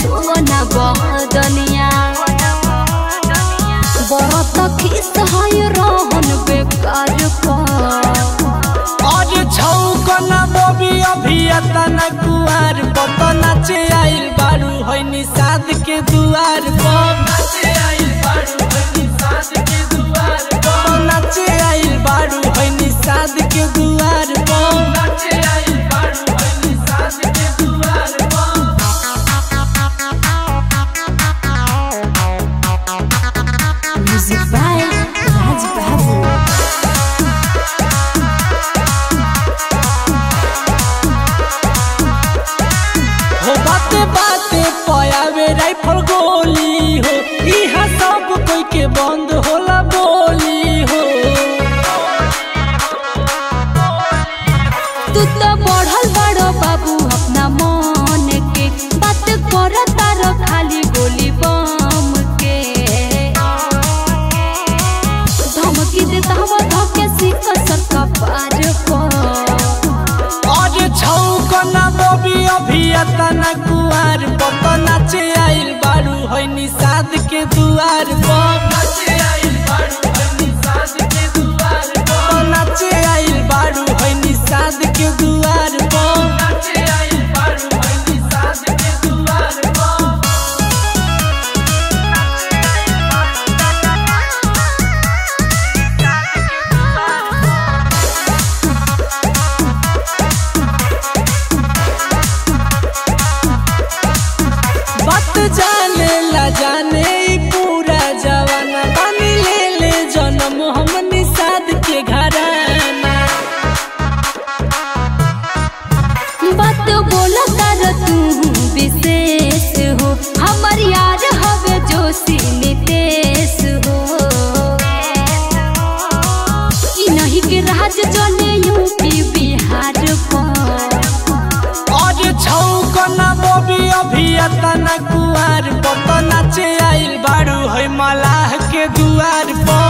छुअना बदनिया बरत खिस है रहन बेकार और छौकना बबी अभी तना कुआर पत नाचे आइल बारू है निषाद के दुआर पर नाचे आइल बारू है निषाद के दुआर पर नाचे आइल बारू है निषाद के दुआर पर नाचे आइल बारू है निषाद के दुआर पर म्यूजिक बाय राज बाबू बाते बाते पयावे राइफल गोली हो इहा सब कोई के बंद होला बोली हो तू तो बढ़ल बड़ो बाबू अपना मन के बात कर तारो खाली गोली बम के धमकी देता हवा धके सीख सरका पार और छौकना बबी अभी तना कुआर पत नाचे आइल बारू है निषाद के दुआर पर नाचे आइल बारू है निषाद के दुआर पर नाचे आइल बारू है निषाद के दुआर पर नाचे आइल बारू है निषाद के दुआर पर बात जाने ला जाने पूरा जवाना पानी ले ले जन्म हम निषाद के घराना बात बोला तार तू विशेष हो हमर यार हवे जोशी नितेश हो ई नहीं के राज चले यूपी बिहार पर और छौकना बबी अभी तना कुआर पत नाचे आइल बारू है मलाह के दुआर पर